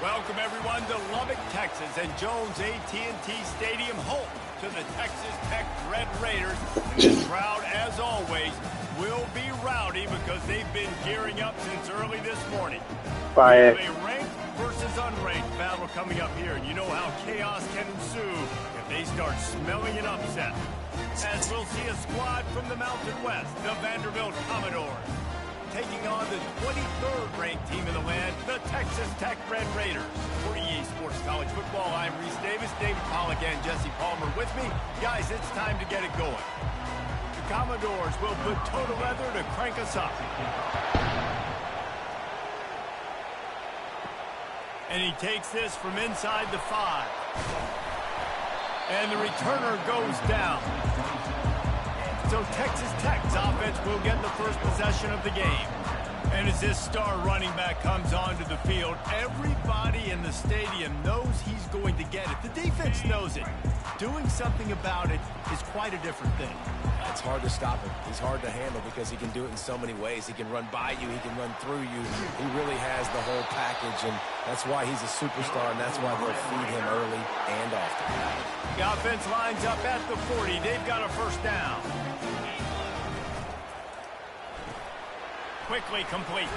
Welcome, everyone, to Lubbock, Texas, and Jones AT&T Stadium, home to the Texas Tech Red Raiders. And this crowd, as always, will be rowdy because they've been gearing up since early this morning. We have a ranked versus unranked battle coming up here, and you know how chaos can ensue if they start smelling an upset. As we'll see a squad from the Mountain West, the Vanderbilt Commodores, taking on the 23rd ranked team in the land, the Texas Tech Red Raiders. For EA Sports College Football, I'm Reese Davis, David Pollack, and Jesse Palmer with me. Guys, it's time to get it going. The Commodores will put toe to leather to crank us up. And he takes this from inside the 5. And the returner goes down. So Texas Tech's offense will get the first possession of the game. And as this star running back comes onto the field, everybody in the stadium knows he's going to get it. The defense knows it. Doing something about it is quite a different thing. It's hard to stop him. He's hard to handle because he can do it in so many ways. He can run by you. He can run through you. He really has the whole package, and that's why he's a superstar, and that's why they'll feed him early and often. The offense lines up at the 40. They've got a first down. Quickly complete.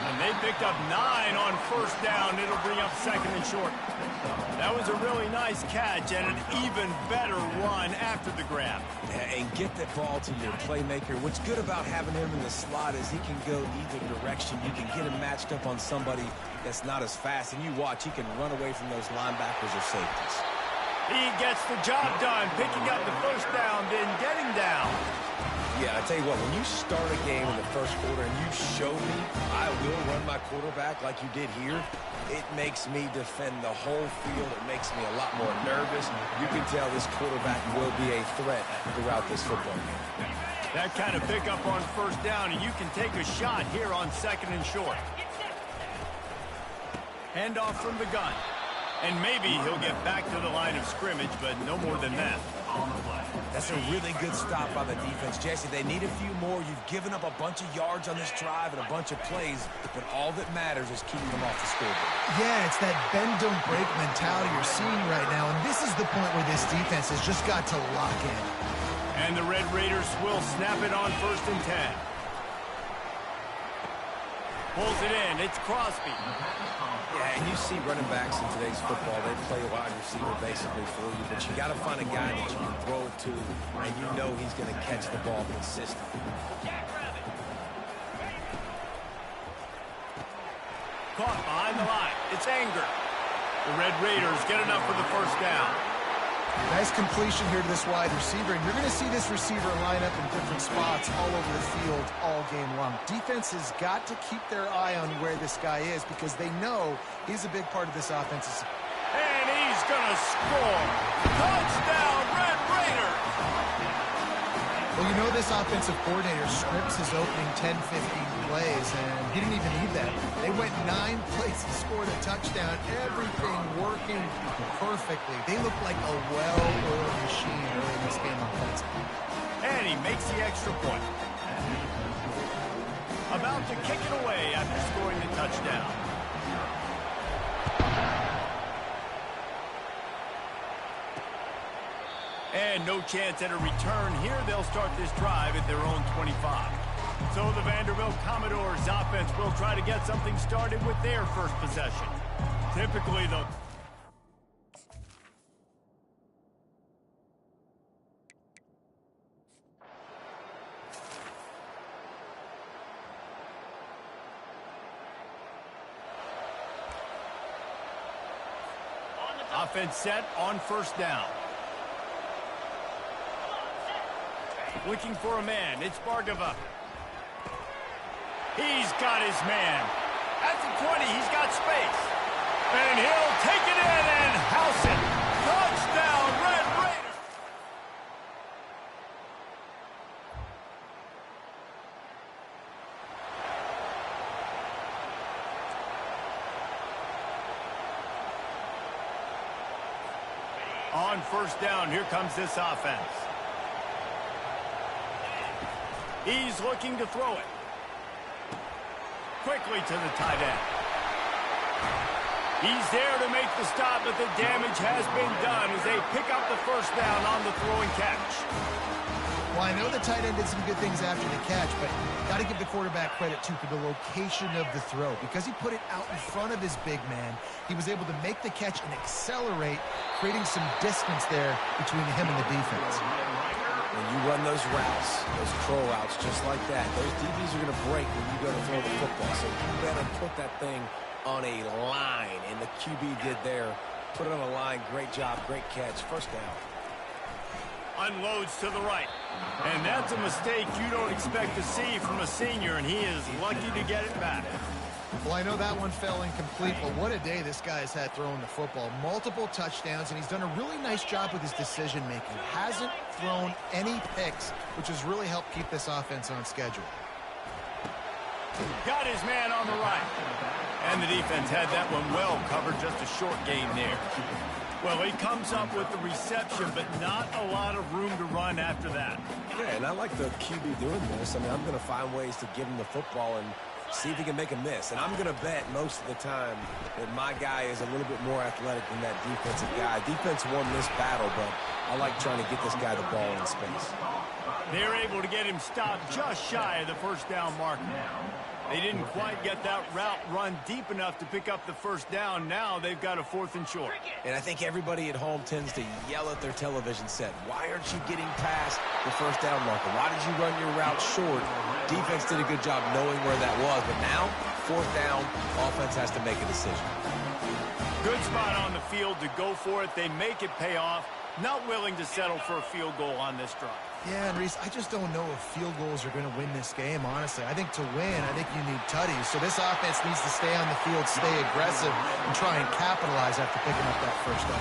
And they picked up 9 on first down. It'll bring up second and short. That was a really nice catch and an even better run after the grab. Yeah, and get the ball to your playmaker. What's good about having him in the slot is he can go either direction. You can get him matched up on somebody that's not as fast, and you watch, he can run away from those linebackers or safeties. He gets the job done, picking up the first down, then getting down. Yeah, I tell you what, when you start a game in the first quarter and you show me I will run my quarterback like you did here, it makes me defend the whole field. It makes me a lot more nervous. You can tell this quarterback will be a threat throughout this football game. That kind of pickup on first down, and you can take a shot here on second and short. Handoff from the gun. And maybe he'll get back to the line of scrimmage, but no more than that. That's a really good stop by the defense, Jesse. They need a few more. You've given up a bunch of yards on this drive and a bunch of plays, but all that matters is keeping them off the scoreboard. Yeah, it's that bend, don't break mentality you're seeing right now, and this is the point where this defense has just got to lock in. And the Red Raiders will snap it on first and 10. Pulls it in. It's Crosby. Yeah, and you see running backs in today's football, they play a wide receiver basically for you, but you got to find a guy that you can throw it to, and you know he's going to catch the ball consistently. Caught behind the line. It's Anger. The Red Raiders get enough for the first down. Nice completion here to this wide receiver, and you're going to see this receiver line up in different spots all over the field all game long. Defense has got to keep their eye on where this guy is because they know he's a big part of this offense. And he's going to score. Touchdown, Red Raiders! Well, you know this offensive coordinator scripts his opening 10, 15 plays, and he didn't even need that. They went 9 plays and scored a touchdown. Everything working perfectly. They look like a well-oiled machine early in this game offensively. And he makes the extra point. About to kick it away after scoring the touchdown. And no chance at a return here. They'll start this drive at their own 25. So the Vanderbilt Commodores offense will try to get something started with their first possession. Typically, though, offense set on first down. Looking for a man. It's Bargava. He's got his man. At the 20, he's got space. And he'll take it in and house it. Touchdown, Red Raiders! On first down, here comes this offense. He's looking to throw it. Quickly to the tight end. He's there to make the stop, but the damage has been done as they pick up the first down on the throwing catch. Well, I know the tight end did some good things after the catch, but got to give the quarterback credit, too, for the location of the throw. Because he put it out in front of his big man, he was able to make the catch and accelerate, creating some distance there between him and the defense. When you run those routes, those curl routes, just like that, those DBs are going to break when you go to throw the football. So you better put that thing on a line, and the QB did there. Put it on a line. Great job, great catch. First down. Unloads to the right. And that's a mistake you don't expect to see from a senior, and he is lucky to get it back. Well, I know that one fell incomplete, but what a day this guy has had throwing the football. Multiple touchdowns, and he's done a really nice job with his decision-making. Hasn't thrown any picks, which has really helped keep this offense on schedule. Got his man on the right. And the defense had that one well covered, just a short gain there. Well, he comes up with the reception, but not a lot of room to run after that. Yeah, and I like the QB doing this. I mean, I'm going to find ways to give him the football and see if he can make a miss. And I'm going to bet most of the time that my guy is a little bit more athletic than that defensive guy. Defense won this battle, but I like trying to get this guy the ball in space. They're able to get him stopped just shy of the first down marker. They didn't quite get that route run deep enough to pick up the first down. Now they've got a 4th and short. And I think everybody at home tends to yell at their television set. Why aren't you getting past the first down marker? Why did you run your route short? Defense did a good job knowing where that was. But now, 4th down, offense has to make a decision. Good spot on the field to go for it. They make it pay off. Not willing to settle for a field goal on this drive. Yeah, and Reese, I just don't know if field goals are going to win this game, honestly. I think to win, I think you need tutties. So this offense needs to stay on the field, stay aggressive, and try and capitalize after picking up that first down.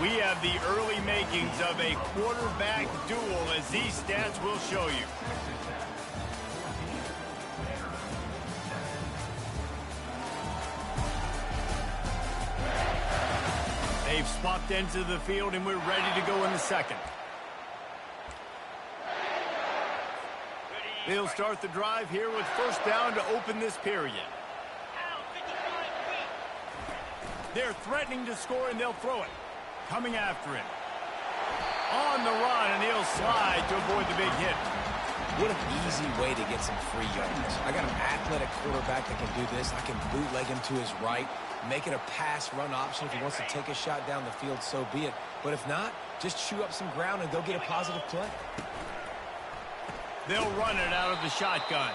We have the early makings of a quarterback duel, as these stats will show you. They've swapped ends of the field, and we're ready to go in the second. They'll start the drive here with first down to open this period. They're threatening to score, and they'll throw it. Coming after him. On the run, and he'll slide to avoid the big hit. What an easy way to get some free yards. I got an athletic quarterback that can do this. I can bootleg him to his right, make it a pass-run option. If he wants to take a shot down the field, so be it. But if not, just chew up some ground and go get a positive play. They'll run it out of the shotgun.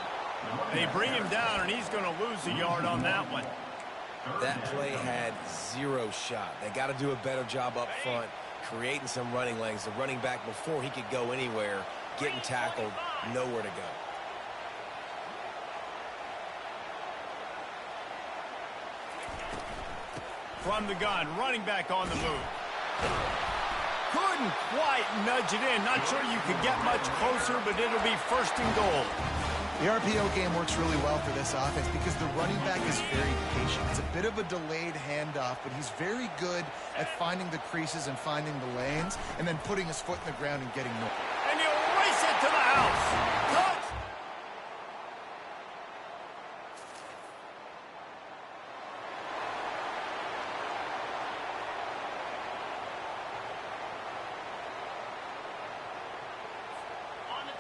They bring him down, and he's going to lose a yard on that one. That play had 0 shot. They got to do a better job up front, creating some running lanes. The running back, before he could go anywhere, getting tackled, nowhere to go. From the gun, running back on the move. Couldn't quite nudge it in. Not sure you could get much closer, but it'll be first and goal. The RPO game works really well for this offense because the running back is very patient. It's a bit of a delayed handoff, but he's very good at finding the creases and finding the lanes and then putting his foot in the ground and getting more. And he'll race it to the house. Touch!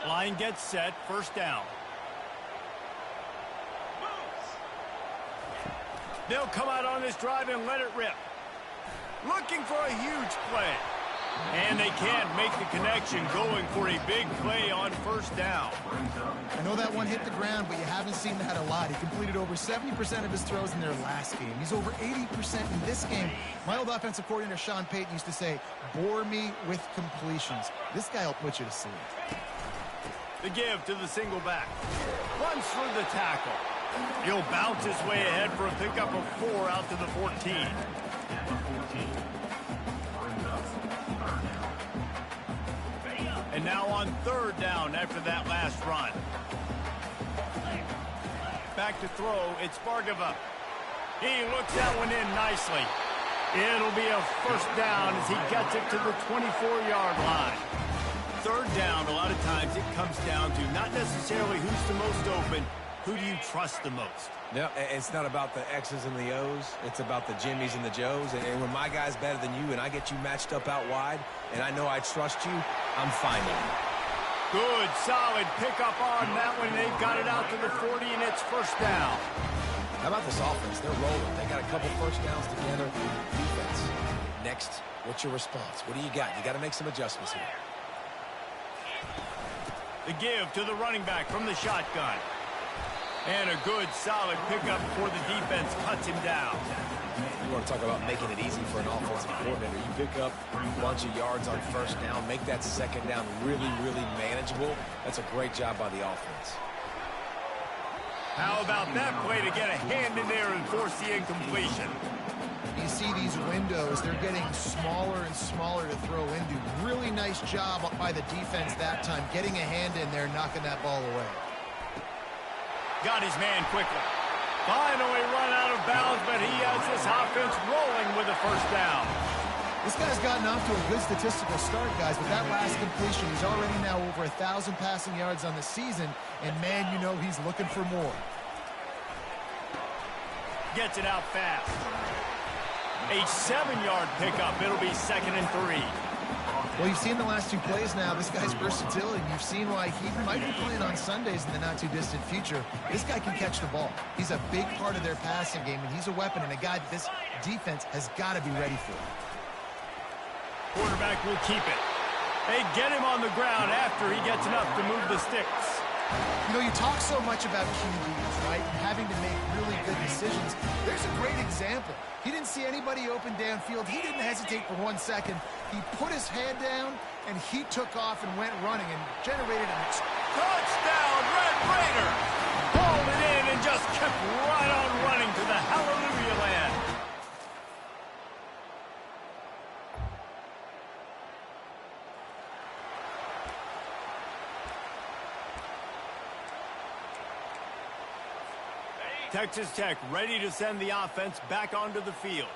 Line gets set, first down. They'll come out on this drive and let it rip. Looking for a huge play. And they can't make the connection, going for a big play on first down. I know that one hit the ground, but you haven't seen that a lot. He completed over 70% of his throws in their last game. He's over 80% in this game. My old offensive coordinator, Sean Payton, used to say, bore me with completions. This guy will put you to sleep. The give to the single back. Runs through the tackle. He'll bounce his way ahead for a pickup of 4 out to the 14. And now on third down after that last run. Back to throw, it's Bargava. He looks that one in nicely. It'll be a first down as he gets it to the 24-yard line. Third down, a lot of times it comes down to not necessarily who's the most open, who do you trust the most? No, it's not about the X's and the O's. It's about the Jimmys and the Joes. And when my guy's better than you and I get you matched up out wide and I know I trust you, I'm finding it. Good, solid pickup on that one. They've got it out to the 40, and it's first down. How about this offense? They're rolling. They got a couple first downs together. Defense. Next, what's your response? What do you got? You got to make some adjustments here. The give to the running back from the shotgun. And a good, solid pickup before the defense cuts him down. You want to talk about making it easy for an offensive coordinator. You pick up a bunch of yards on first down, make that second down really, really manageable. That's a great job by the offense. How about that play to get a hand in there and force the incompletion? You see these windows, they're getting smaller and smaller to throw into. Really nice job by the defense that time, getting a hand in there, knocking that ball away. Got his man quickly. Finally run out of bounds, but he has this offense rolling with a first down. This guy's gotten off to a good statistical start, guys, with that last completion. He's already now over 1,000 passing yards on the season, and, man, you know he's looking for more. Gets it out fast. A 7-yard pickup. It'll be 2nd and 3. Well, you've seen the last two plays now. This guy's versatility. You've seen why he might be playing on Sundays in the not-too-distant future. This guy can catch the ball. He's a big part of their passing game, and he's a weapon and a guy this defense has got to be ready for. Quarterback will keep it. They get him on the ground after he gets enough to move the sticks. You know, you talk so much about QBs, right, and having to make really good decisions. There's a great example. He didn't see anybody open downfield. He didn't hesitate for 1 second. He put his head down, and he took off and went running and generated a touchdown, Red Raider! Pulled it in and just kept right on running to the hallelujah land. Texas Tech ready to send the offense back onto the field.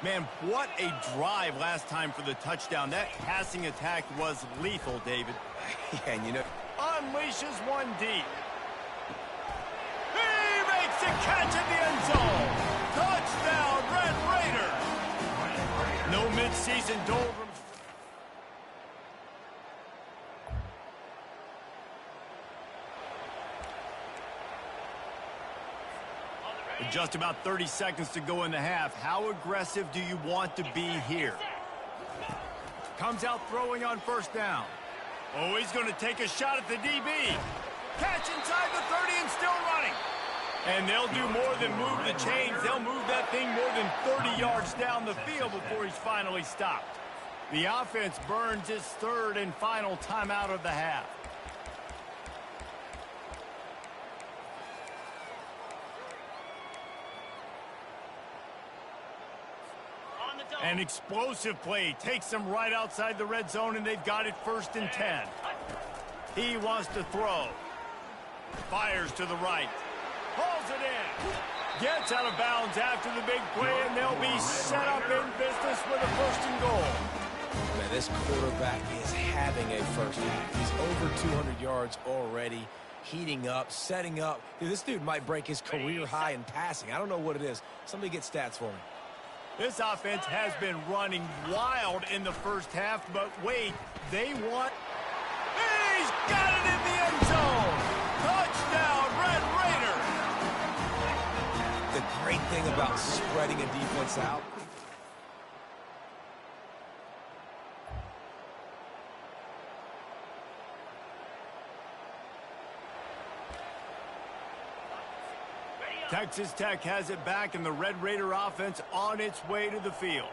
Man, what a drive last time for the touchdown. That passing attack was lethal, David. Yeah, and you know, unleashes one deep. He makes a catch in the end zone. Touchdown, Red Raiders. No midseason doldrums. Just about 30 seconds to go in the half. How aggressive do you want to be here? Comes out throwing on first down. Oh, he's going to take a shot at the DB. Catch inside the 30 and still running. And they'll do more than move the chains. They'll move that thing more than 30 yards down the field before he's finally stopped. The offense burns its third and final timeout of the half. An explosive play takes them right outside the red zone, and they've got it 1st and 10. He wants to throw. Fires to the right. Pulls it in. Gets out of bounds after the big play, and they'll be set up in business with a 1st and goal. Man, this quarterback is having a first half. He's over 200 yards already, heating up, setting up. Dude, this dude might break his career high in passing. I don't know what it is. Somebody get stats for me. This offense has been running wild in the first half, but wait, they want... He's got it in the end zone! Touchdown, Red Raider! The great thing about spreading a defense out, Texas Tech has it back, and the Red Raider offense on its way to the field.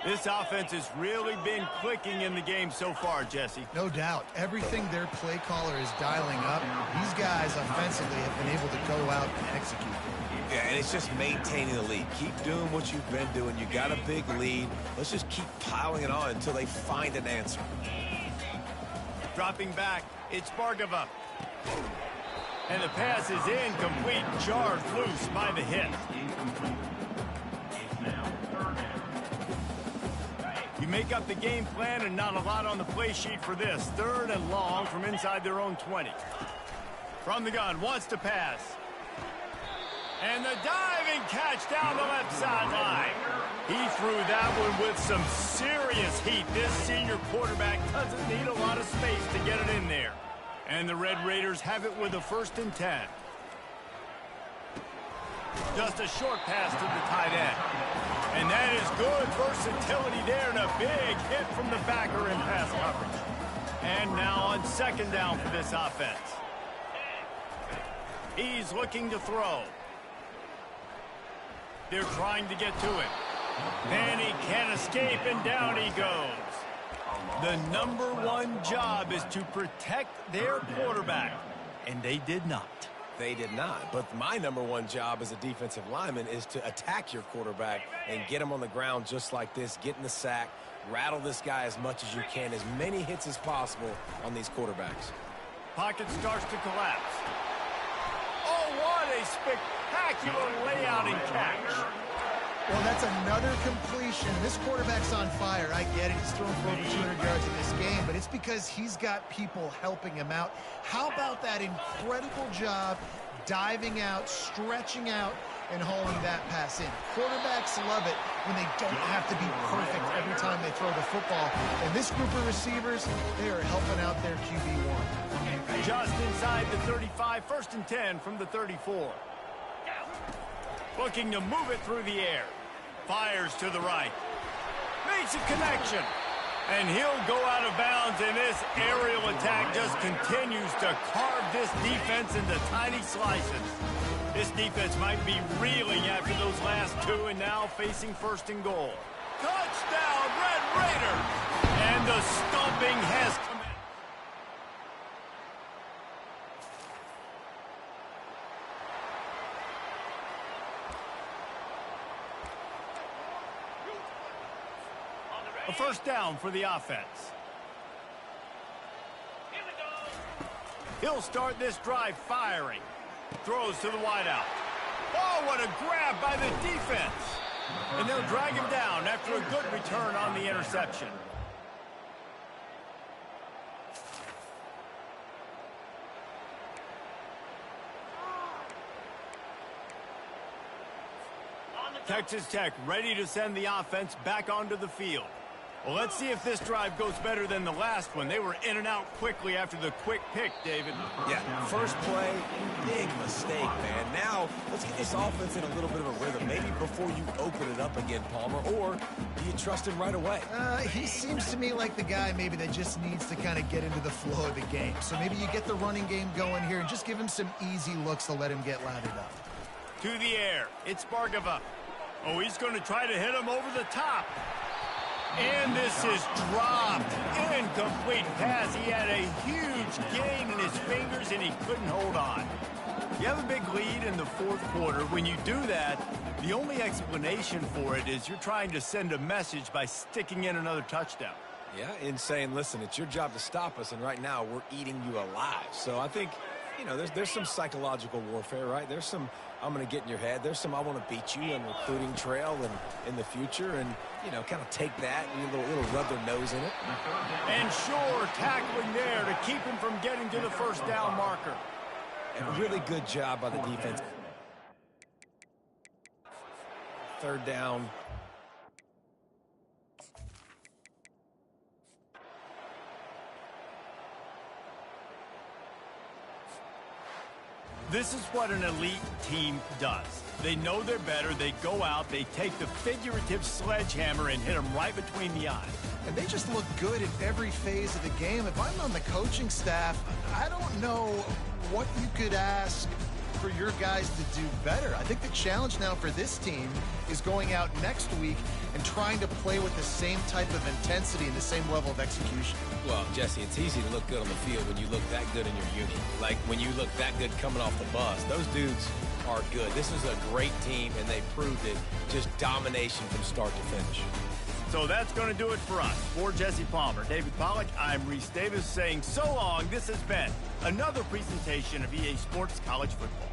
This offense has really been clicking in the game so far, Jesse. No doubt. Everything their play caller is dialing up, these guys offensively have been able to go out and execute. Yeah, and it's just maintaining the lead. Keep doing what you've been doing. You got a big lead. Let's just keep piling it on until they find an answer. Dropping back, it's Bargava. And the pass is incomplete, jarred loose by the hit. You make up the game plan and not a lot on the play sheet for this. 3rd and long from inside their own 20. From the gun, wants to pass. And the diving catch down the left sideline. He threw that one with some serious heat. This senior quarterback doesn't need a lot of space to get it in there. And the Red Raiders have it with a 1st and 10. Just a short pass to the tight end. And that is good versatility there and a big hit from the backer in pass coverage. And now on 2nd down for this offense. He's looking to throw. They're trying to get to it. Then he can't escape, and down he goes. The #1 job is to protect their quarterback, and they did not. They did not. But my #1 job as a defensive lineman is to attack your quarterback and get him on the ground just like this, get in the sack, rattle this guy as much as you can, as many hits as possible on these quarterbacks. Pocket starts to collapse. Oh, what a spectacular layout and catch. Well, that's another completion. This quarterback's on fire. I get it. He's thrown for over 200 yards in this game, but it's because he's got people helping him out. How about that incredible job diving out, stretching out, and hauling that pass in? Quarterbacks love it when they don't have to be perfect every time they throw the football. And this group of receivers, they are helping out their QB1. Just inside the 35, 1st and 10 from the 34. Looking to move it through the air. Fires to the right. Makes a connection. And he'll go out of bounds, and this aerial attack just continues to carve this defense into tiny slices. This defense might be reeling after those last 2 and now facing 1st and goal. Touchdown, Red Raider! And the stomping has commenced. A 1st down for the offense. He'll start this drive firing. Throws to the wideout. Oh, what a grab by the defense. And they'll drag him down after a good return on the interception. Texas Tech ready to send the offense back onto the field. Well, let's see if this drive goes better than the last one. They were in and out quickly after the quick pick, David. Yeah, first play, big mistake, man. Now, let's get this offense in a little bit of a rhythm. Maybe before you open it up again, Palmer, or do you trust him right away? He seems to me like the guy maybe that just needs to kind of get into the flow of the game. So maybe you get the running game going here and just give him some easy looks to let him get lathered up. To the air, it's Bargava. Oh, he's going to try to hit him over the top. And this is dropped. Incomplete pass. He had a huge gain in his fingers, and he couldn't hold on. You have a big lead in the 4th quarter. When you do that, the only explanation for it is you're trying to send a message by sticking in another touchdown. Yeah, in saying, listen, it's your job to stop us, and right now we're eating you alive. So I think, you know, there's some psychological warfare, right? There's some, I'm going to get in your head. There's some, I want to beat you on recruiting trail and in the future, and, you know, kind of take that and a little rub their nose in it. And sure, tackling there to keep him from getting to the 1st down marker. And a really good job by the defense. 3rd down. This is what an elite team does. They know they're better. They go out. They take the figurative sledgehammer and hit them right between the eyes. And they just look good in every phase of the game. If I'm on the coaching staff, I don't know what you could ask for your guys to do better. I think the challenge now for this team is going out next week and trying to play with the same type of intensity and the same level of execution. Well, Jesse, it's easy to look good on the field when you look that good in your uni. Like when you look that good coming off the bus. Those dudes are good. This is a great team, and they proved it. Just domination from start to finish. So that's going to do it for us. For Jesse Palmer, David Pollack, I'm Reese Davis saying so long. This has been another presentation of EA Sports College Football.